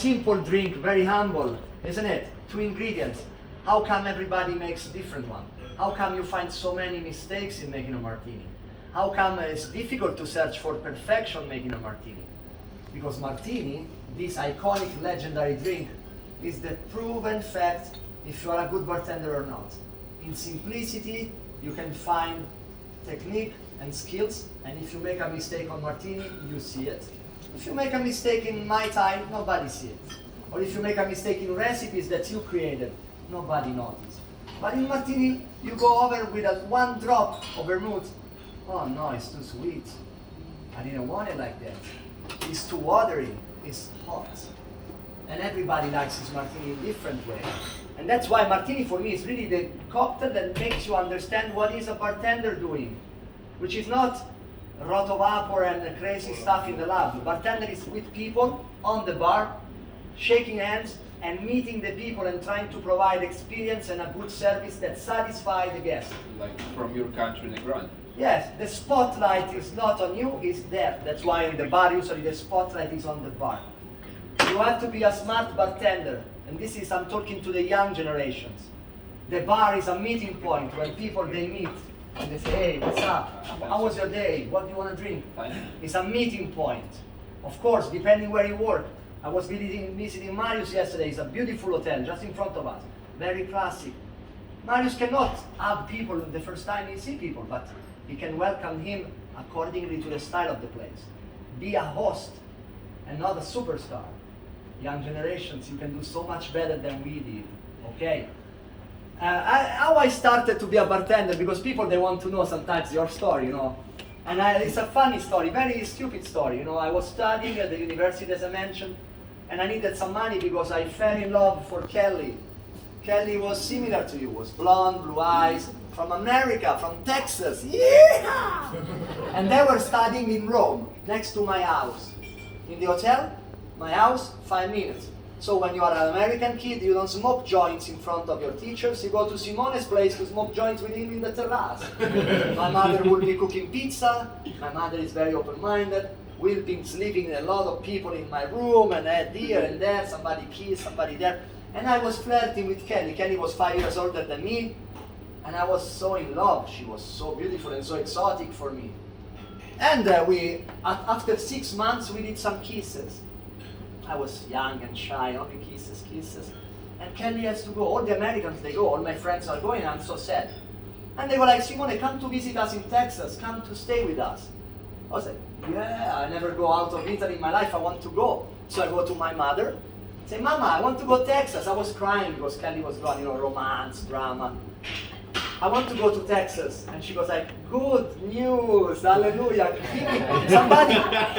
simple drink, very humble, isn't it? 2 ingredients. How come everybody makes a different one? How come you find so many mistakes in making a martini? How come it's difficult to search for perfection making a martini? Because martini, this iconic legendary drink, is the proven fact if you are a good bartender or not. In simplicity, you can find technique and skills, and if you make a mistake on martini, you see it. If you make a mistake in Mai Tai, nobody sees it. Or if you make a mistake in recipes that you created, nobody notices. But in martini, you go over with a 1 drop of vermouth. Oh no, it's too sweet. I didn't want it like that. It's too watery. It's hot. And everybody likes this martini in a different way. And that's why martini for me is really the cocktail that makes you understand what is a bartender doing, which is not roto vapor and crazy stuff in the lab. The bartender is with people on the bar, shaking hands and meeting the people and trying to provide experience and a good service that satisfies the guest. Like from your country, Negroni. Yes, the spotlight is not on you, it's there. That's why in the bar usually the spotlight is on the bar. You have to be a smart bartender, and this is, I'm talking to the young generations. The bar is a meeting point when people they meet and they say, hey, what's up? How was your day? What do you want to drink? It's a meeting point. Of course, depending where you work. I was visiting Marius yesterday. It's a beautiful hotel just in front of us. Very classic. Marius cannot have people the first time he sees people, but he can welcome him accordingly to the style of the place. Be a host and not a superstar. Young generations, you can do so much better than we did. Okay? How I started to be a bartender, because people, they want to know sometimes your story, you know. And it's a funny story, very stupid story. You know, I was studying at the university, as I mentioned, and I needed some money because I fell in love for Kelly. Kelly was similar to you, was blonde, blue eyes, from America, from Texas. Yeah! And they were studying in Rome, next to my house. In the hotel, my house, 5 minutes. So when you are an American kid, you don't smoke joints in front of your teachers. You go to Simone's place to smoke joints with him in the terrace. My mother will be cooking pizza. My mother is very open-minded. We've been sleeping a lot of people in my room, and here and there, somebody kissed, somebody there. And I was flirting with Kelly. Kelly was 5 years older than me, and I was so in love. She was so beautiful and so exotic for me. And after 6 months, we did some kisses. I was young and shy, only kisses. And Kelly has to go. All the Americans, they go. All my friends are going, and I'm so sad. And they were like, Simone, come to visit us in Texas. Come to stay with us. I was like, yeah, I never go out of Italy in my life. I want to go. So I go to my mother. Say, Mama, I want to go to Texas. I was crying because Kelly was gone, you know, romance, drama. I want to go to Texas. And she goes like, good news, hallelujah. Somebody,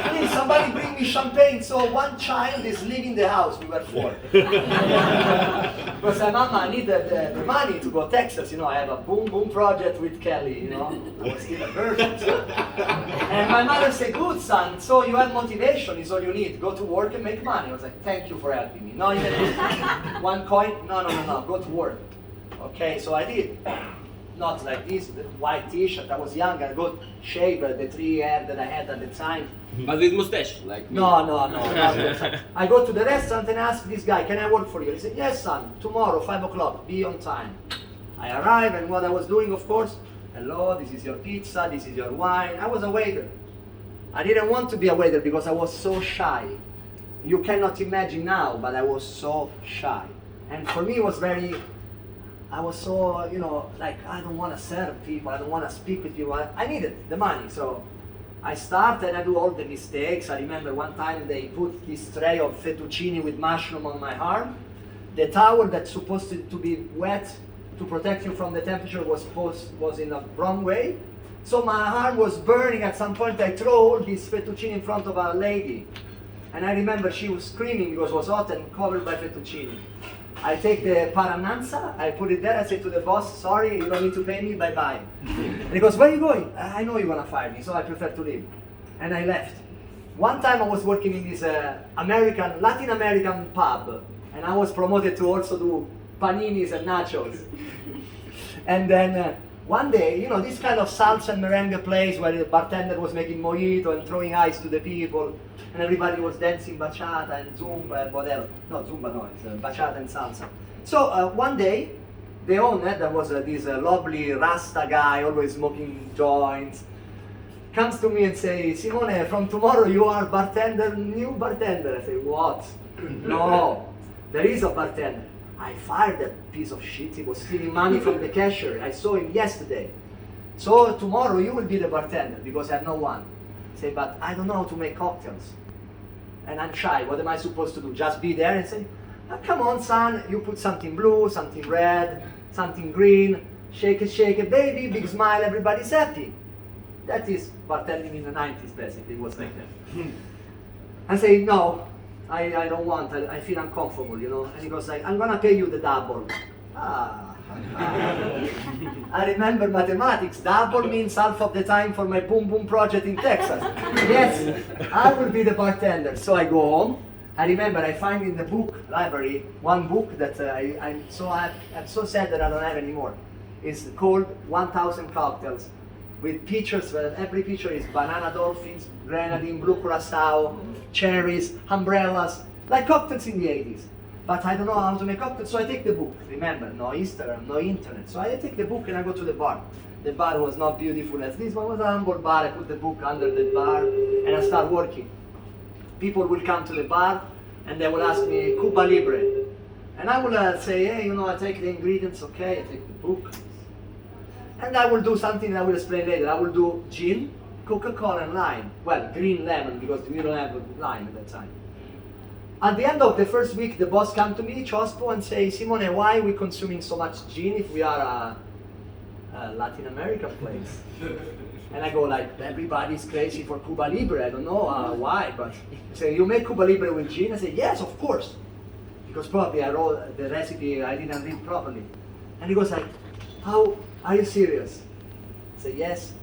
please, somebody bring me champagne. So one child is leaving the house. We were 4. Because Mama, I need the money to go to Texas. You know, I have a boom project with Kelly, you know. I was still a virgin. And my mother said, good son, so you have motivation is all you need. Go to work and make money. I was like, thank you for helping me. No, even 1 coin? No, go to work. Okay, so I did. Not like this, the white t-shirt. I was young, I got shaved the 3 hair that I had at the time. But with mustache, like me. No, not I go to the restaurant and ask this guy, can I work for you? He said, yes son, tomorrow, 5 o'clock, be on time. I arrive, and what I was doing, of course, hello, this is your pizza, this is your wine. I was a waiter. I didn't want to be a waiter because I was so shy. You cannot imagine now, but I was so shy. And for me it was I was so, you know, like, I don't want to serve people, I don't want to speak with people. I needed the money, so I started and I do all the mistakes. I remember one time they put this tray of fettuccine with mushroom on my arm. The towel that's supposed to be wet to protect you from the temperature was in a wrong way. So my arm was burning. At some point I throw all this fettuccine in front of a lady. And I remember she was screaming because it was hot and covered by fettuccine. I take the parananza, I put it there, I say to the boss, sorry, you don't need to pay me, bye-bye. And he goes, where are you going? I know you're gonna fire me, so I prefer to leave. And I left. One time I was working in this Latin American pub, and I was promoted to also do paninis and nachos. And then One day, you know, this kind of salsa and merengue place where the bartender was making mojito and throwing ice to the people, and everybody was dancing bachata and zumba and whatever. No, zumba no, it's bachata and salsa. So one day, the owner, that was this lovely Rasta guy, always smoking joints, comes to me and says, Simone, from tomorrow you are bartender, new bartender. I say, what? No, there is a bartender. I fired that piece of shit. He was stealing money from the cashier. I saw him yesterday. So tomorrow you will be the bartender because I have no one. I say, but I don't know how to make cocktails. And I'm shy. What am I supposed to do? Just be there and say, oh, come on, son. You put something blue, something red, something green. Shake it, baby. Big smile. Everybody's happy. That is bartending in the 90s, basically. It was like that. I say, no. I don't want, I feel uncomfortable, you know. And he goes like, I'm gonna pay you the double. I remember mathematics. Double means half of the time for my boom boom project in Texas. Yes, I will be the bartender. So I go home. I remember I find in the book library one book that I'm so sad that I don't have anymore. It's called 1000 Cocktails, with pictures where every picture is banana dolphins, grenadine, blue curacao, cherries, umbrellas, like cocktails in the 80s. But I don't know how to make cocktails, so I take the book. Remember, no Instagram, no internet. So I take the book and I go to the bar. The bar was not beautiful as this one, was a humble bar. I put the book under the bar and I start working. People will come to the bar and they will ask me, Cuba Libre. And I will say, hey, you know, I take the ingredients, okay, I take the book. And I will do something I will explain later. I will do gin, Coca-Cola and lime. Well, green lemon because we don't have lime at that time. At the end of the first week, the boss come to me, Chospo, and say, Simone, why are we consuming so much gin if we are a Latin American place? And I go like, everybody's crazy for Cuba Libre. I don't know why, but he say, you make Cuba Libre with gin? I say, yes, of course. Because probably I wrote the recipe, I didn't read properly. And he goes like, how, are you serious? I say, yes.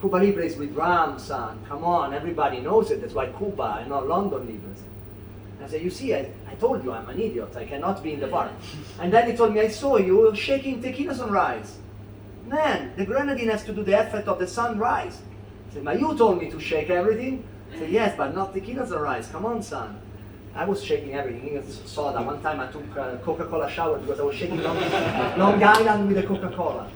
Cuba Libre is with rum, son. Come on, everybody knows it. That's why Cuba and not London Libres. I said, you see, I told you I'm an idiot. I cannot be in the bar. And then he told me, I saw you shaking tequila sunrise. Man, the grenadine has to do the effect of the sunrise. I said, but you told me to shake everything. I said, yes, but not tequila sunrise. Come on, son. I was shaking everything. It's soda. One time I took a Coca-Cola shower because I was shaking Long Island with a Coca-Cola.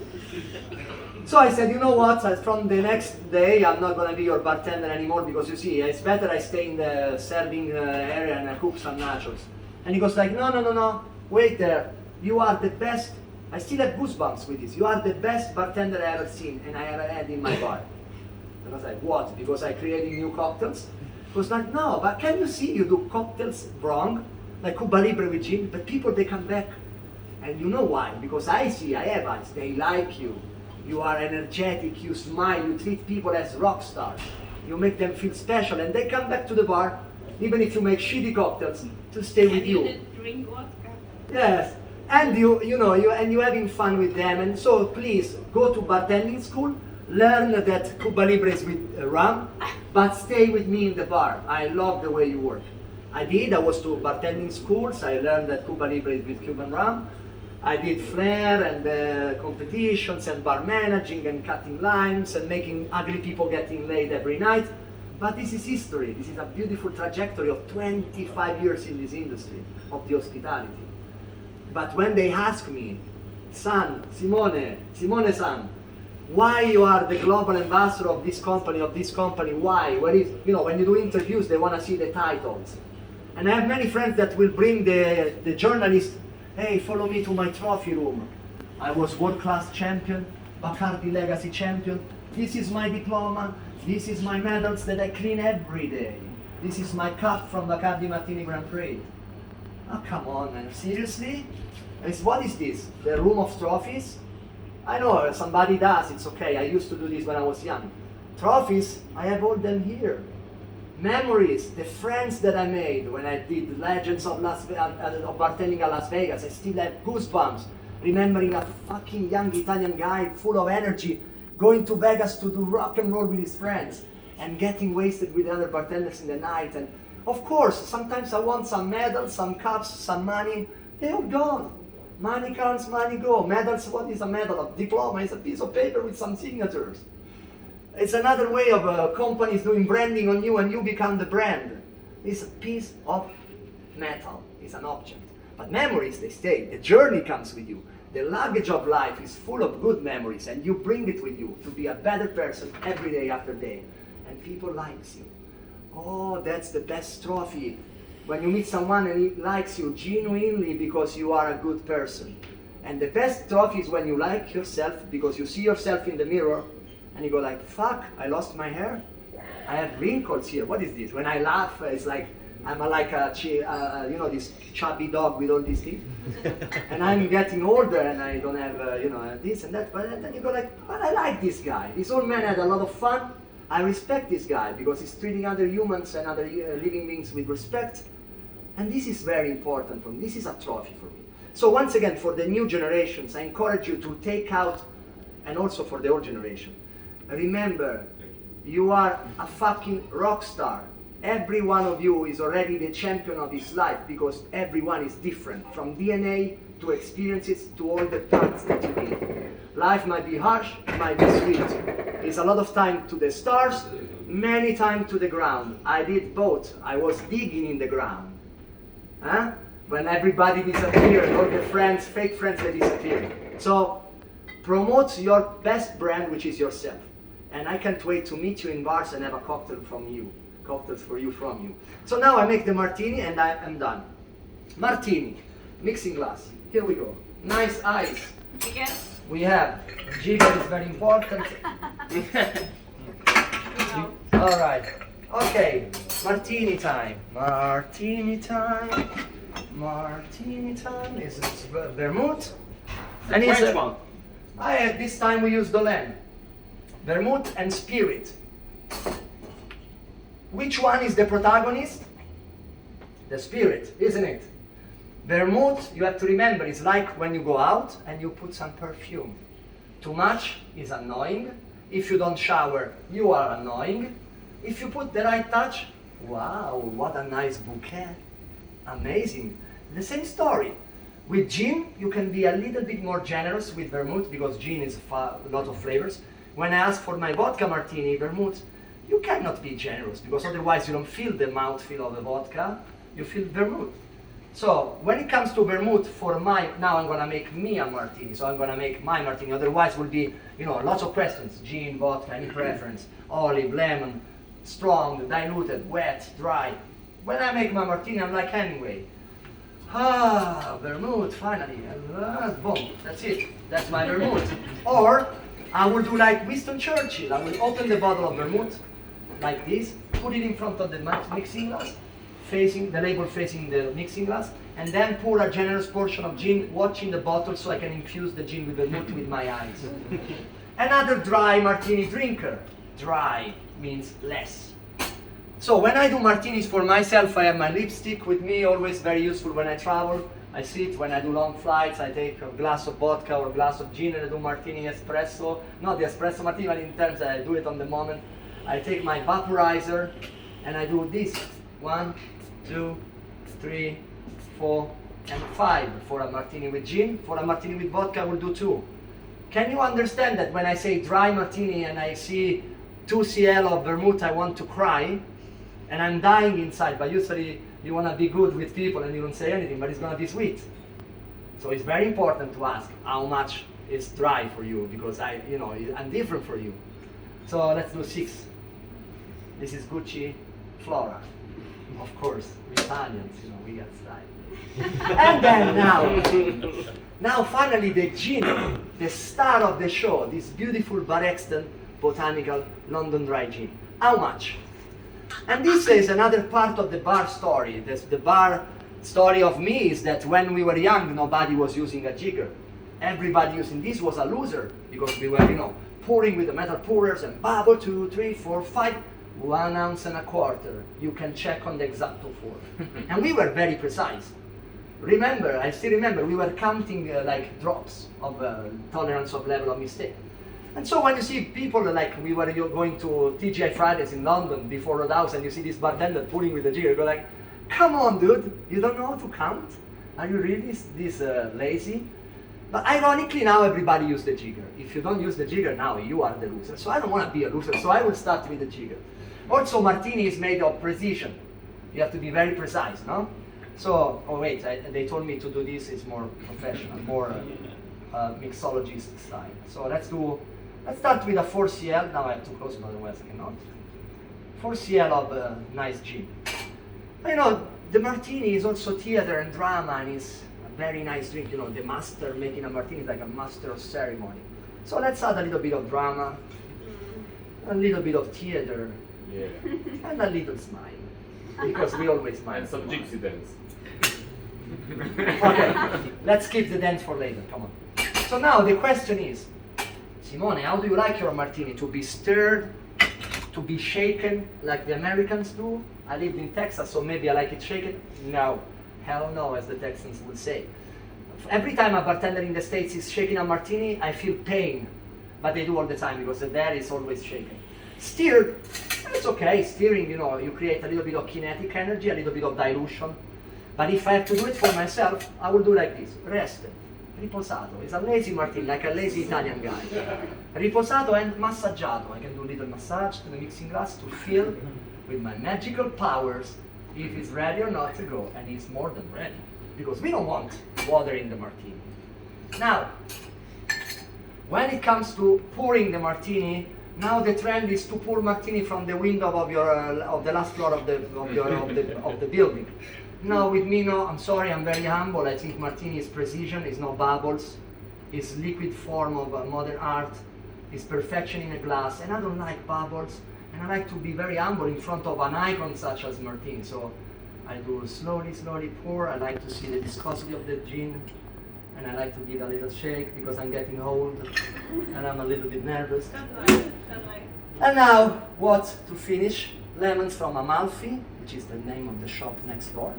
So I said, you know what, from the next day I'm not going to be your bartender anymore because you see, it's better I stay in the serving area and I cook some nachos. And he goes like, no, wait there, you are the best, I still have goosebumps with this, you are the best bartender I ever seen and I ever had in my bar. I was like, what, because I created new cocktails? He was like, no, but can you see you do cocktails wrong, like Cuba Libre with gin, but people, they come back. And you know why, because I have eyes, they like you. You are energetic, you smile, you treat people as rock stars. You make them feel special and they come back to the bar, even if you make shitty cocktails, to stay with you. Didn't drink vodka. Yes, and you're having fun with them. And so please, go to bartending school, learn that Cuba Libre is with rum, but stay with me in the bar. I love the way you work. I was to bartending schools, I learned that Cuba Libre is with Cuban rum. I did flair and competitions and bar managing and cutting limes and making ugly people getting laid every night. But this is history. This is a beautiful trajectory of 25 years in this industry of the hospitality. But when they ask me, son, Simone son, why you are the global ambassador of this company, why? When you do interviews, they want to see the titles. And I have many friends that will bring the journalist, hey, follow me to my trophy room. I was world-class champion, Bacardi Legacy champion. This is my diploma. This is my medals that I clean every day. This is my cup from Bacardi Martini Grand Prix. Oh, come on, man. Seriously? What is this? The room of trophies? I know, somebody does. It's okay. I used to do this when I was young. Trophies, I have all them here. Memories, the friends that I made when I did Legends of bartending at Las Vegas, I still have goosebumps remembering a fucking young Italian guy full of energy going to Vegas to do rock and roll with his friends and getting wasted with other bartenders in the night. And of course, sometimes I want some medals, some cups, some money. They're all gone. Money comes, money go. Medals, what is a medal? A diploma is a piece of paper with some signatures. It's another way of companies doing branding on you and you become the brand. It's a piece of metal, it's an object. But memories, they stay. The journey comes with you. The luggage of life is full of good memories and you bring it with you to be a better person every day after day. And people likes you. Oh, that's the best trophy. When you meet someone and he likes you genuinely because you are a good person. And the best trophy is when you like yourself because you see yourself in the mirror and you go like, fuck, I lost my hair. I have wrinkles here. What is this? When I laugh, it's like I'm like a this chubby dog with all these teeth. And I'm getting older and I don't have, this and that. But then you go like, but I like this guy. This old man had a lot of fun. I respect this guy because he's treating other humans and other living beings with respect. And this is very important for me. This is a trophy for me. So once again, for the new generations, I encourage you to take out, and also for the old generation, remember, you are a fucking rock star. Every one of you is already the champion of his life because everyone is different, from DNA to experiences to all the parts that you need. Life might be harsh, it might be sweet. It's a lot of time to the stars, many time to the ground. I did both. I was digging in the ground. Huh? When everybody disappeared, all the friends, fake friends, they disappeared. So promote your best brand, which is yourself. And I can't wait to meet you in bars and have a cocktails for you from you. So now I make the martini and I am done. Martini, mixing glass. Here we go. Nice ice. Again? We have jigger is very important. No. All right. Okay. Martini time. Martini time. Martini time. This is vermouth. The French one. This time we use Dolin. Vermouth and spirit. Which one is the protagonist? The spirit, isn't it? Vermouth, you have to remember, is like when you go out and you put some perfume. Too much is annoying. If you don't shower, you are annoying. If you put the right touch, wow, what a nice bouquet. Amazing. The same story. With gin, you can be a little bit more generous with vermouth because gin is a lot of flavors. When I ask for my vodka martini vermouth, you cannot be generous because otherwise you don't feel the mouthfeel of the vodka, you feel vermouth. So when it comes to vermouth, now I'm gonna make me a martini, so I'm gonna make my martini, otherwise will be, lots of questions, gin, vodka, any preference, olive, lemon, strong, diluted, wet, dry. When I make my martini, I'm like Hemingway. Vermouth, finally, boom, that's it, that's my vermouth. Or I will do like Winston Churchill, I will open the bottle of vermouth, like this, put it in front of the mixing glass, the label facing the mixing glass, and then pour a generous portion of gin, watching the bottle so I can infuse the gin with vermouth with my eyes. Another dry martini drinker. Dry means less. So when I do martinis for myself, I have my lipstick with me, always very useful when I travel. I sit, when I do long flights, I take a glass of vodka or a glass of gin and I do martini espresso. Not the espresso martini, but in terms I do it on the moment. I take my vaporizer and I do this. 1, 2, 3, 4, and 5 for a martini with gin. For a martini with vodka, I will do 2. Can you understand that when I say dry martini and I see 2 cl of vermouth, I want to cry? And I'm dying inside, but usually you want to be good with people and you don't say anything, but it's going to be sweet. So it's very important to ask how much is dry for you, because I'm different for you. So let's do 6. This is Gucci Flora. Of course, we're Italians, we got style. And then now finally the gin, the star of the show, this beautiful Barexton Botanical London Dry Gin. How much? And this is another part of the bar story. The bar story of me is that when we were young, nobody was using a jigger. Everybody using this was a loser because we were, pouring with the metal pourers and bubble 2, 3, 4, 5, 1 ounce and a quarter. You can check on the Exacto 4. And we were very precise. I still remember, we were counting like drops of tolerance of level of mistake. And so when you see people like we were going to TGI Fridays in London before Roadhouse and you see this bartender pouring with the jigger, you go like, come on dude, you don't know how to count? Are you really this lazy? But ironically, now everybody uses the jigger. If you don't use the jigger, now you are the loser. So I don't want to be a loser, so I will start with the jigger. Also, martini is made of precision. You have to be very precise, no? So, oh wait, they told me to do this. It's more professional, more mixologist style. So let's start with a 4 CL. Now I have to close, otherwise I cannot. 4 CL of nice gin. You know, the martini is also theater and drama, and it's a very nice drink. You know, the master making a martini is like a master of ceremony. So let's add a little bit of drama, a little bit of theater, and a little smile, because we always smile. And some gypsy dance. Okay, let's keep the dance for later, come on. So now the question is, Simone, how do you like your martini? To be stirred, to be shaken like the Americans do? I lived in Texas, so maybe I like it shaken? No, hell no, as the Texans would say. Every time a bartender in the States is shaking a martini, I feel pain, but they do all the time because the dad is always shaken. Stirred, it's okay, stirring, you know, you create a little bit of kinetic energy, a little bit of dilution. But if I have to do it for myself, I will do like this, rested, riposato. It's a lazy martini, like a lazy Italian guy. Riposato and massaggiato. I can do a little massage to the mixing glass to feel with my magical powers if it's ready or not to go, and it's more than ready. Because we don't want water in the martini. Now, when it comes to pouring the martini, now the trend is to pour martini from the window of the last floor of the building. No, with me, no. I'm sorry. I'm very humble. I think martini is precision. It's no bubbles. It's liquid form of modern art. It's perfection in a glass. And I don't like bubbles. And I like to be very humble in front of an icon such as martini. So I do slowly pour. I like to see the viscosity of the gin. And I like to give a little shake because I'm getting old and I'm a little bit nervous. And now, what to finish? Lemons from Amalfi, which is the name of the shop next door.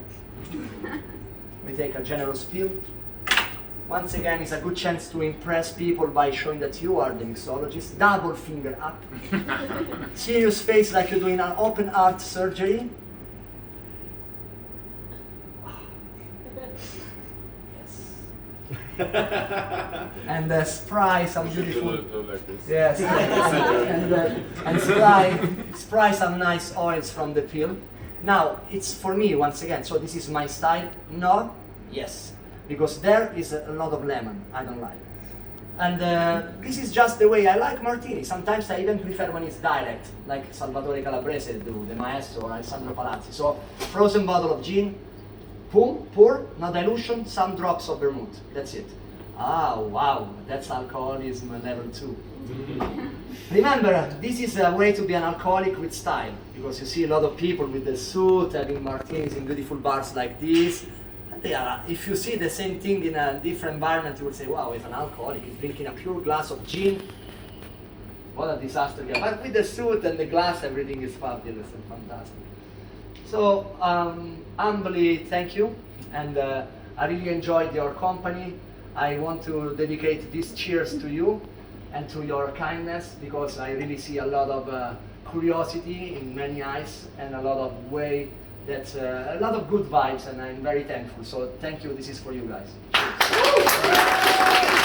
We take a generous pill. Once again, it's a good chance to impress people by showing that you are the mixologist. Double finger up. Serious face like you're doing an open heart surgery. And spray some beautiful, yes, and spray some nice oils from the pill. Now it's for me once again. So this is my style. No, yes, because there is a lot of lemon. I don't like, and this is just the way I like martini. Sometimes I even prefer when it's direct, like Salvatore Calabrese do, the Maestro or Alessandro Palazzi. So frozen bottle of gin. Boom, pour, no dilution, some drops of vermouth. That's it. Ah, wow, that's alcoholism level 2. Remember, this is a way to be an alcoholic with style, because you see a lot of people with the suit having martinis in beautiful bars like this. And they are, if you see the same thing in a different environment, you would say, wow, he's an alcoholic. He's drinking a pure glass of gin. What a disaster. But with the suit and the glass, everything is fabulous and fantastic. So, humbly thank you, and I really enjoyed your company. I want to dedicate this cheers to you and to your kindness, because I really see a lot of curiosity in many eyes and a lot of a lot of good vibes, and I'm very thankful. So thank you. This is for you guys. Cheers.